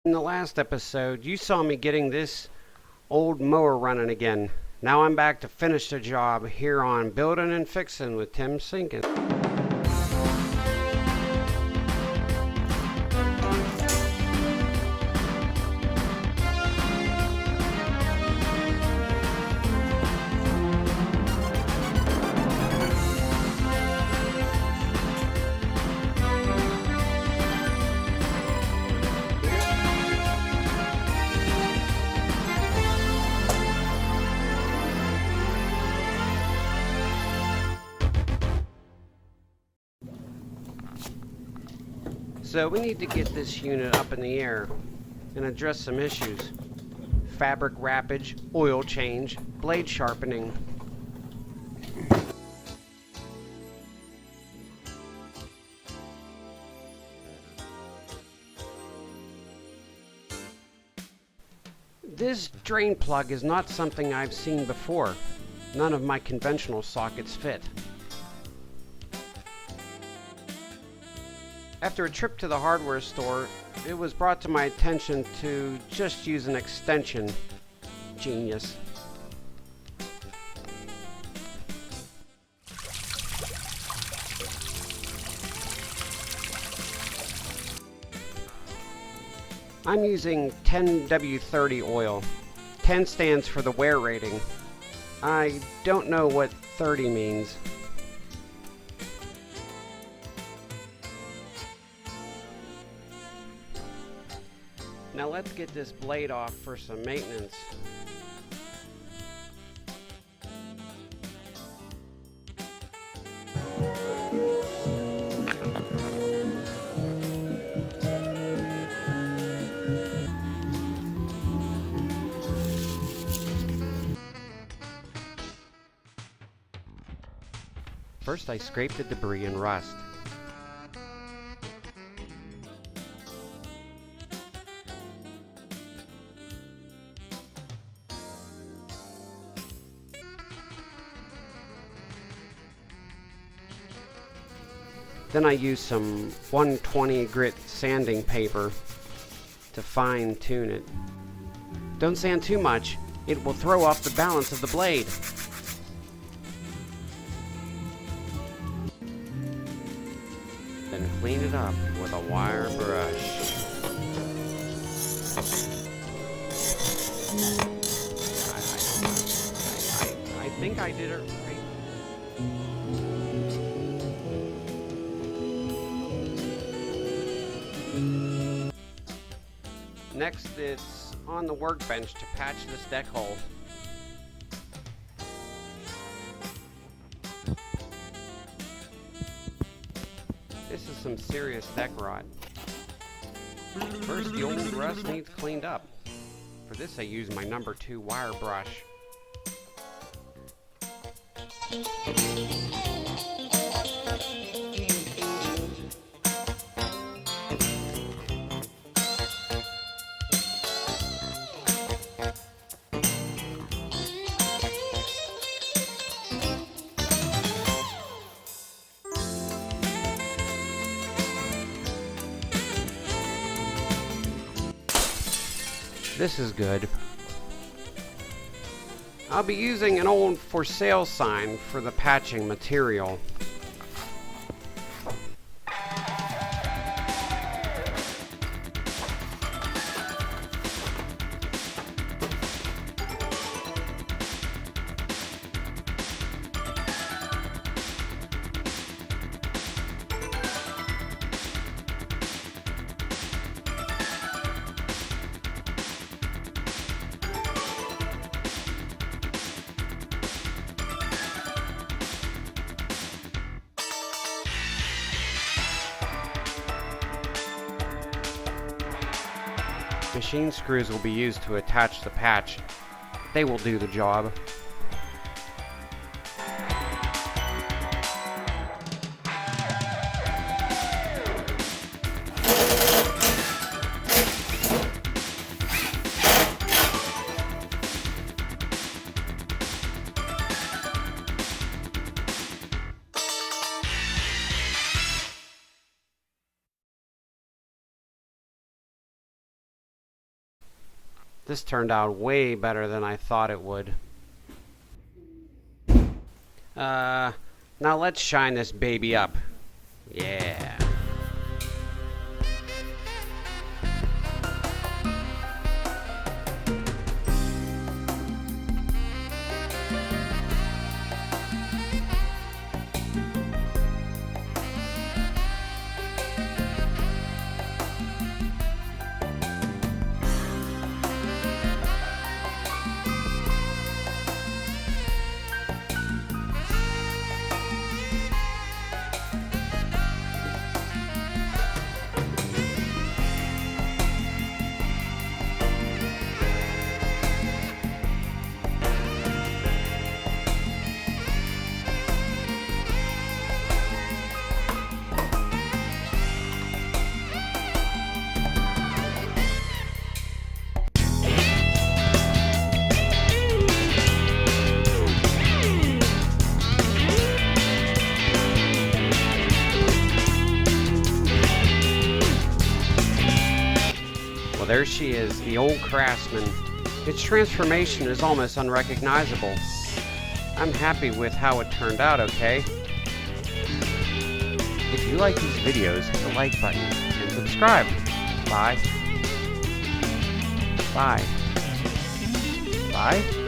In the last episode, you saw me getting this old mower running again. Now I'm back to finish the job here on Building and Fixing with Tim Sinkin. So we need to get this unit up in the air and address some issues. Fabric wrappage, oil change, blade sharpening. This drain plug is not something I've seen before. None of my conventional sockets fit. After a trip to the hardware store, it was brought to my attention to just use an extension. Genius. I'm using 10W30 oil. 10 stands for the wear rating. I don't know what 30 means. Now let's get this blade off for some maintenance. First I scrape the debris and rust. Then I use some 120 grit sanding paper to fine tune it. Don't sand too much, it will throw off the balance of the blade. Then clean it up with a wire brush. I think I did it right. Next, it's on the workbench to patch this deck hole. This is some serious deck rot. First, the old rust needs cleaned up. For this, I use my number 2 wire brush. This is good. I'll be using an old for sale sign for the patching material. Machine screws will be used to attach the patch. They will do the job. This turned out way better than I thought it would. Now let's shine this baby up. Yeah. There she is, the old Craftsman. Its transformation is almost unrecognizable. I'm happy with how it turned out, okay? If you like these videos, hit the like button and subscribe. Bye. Bye. Bye.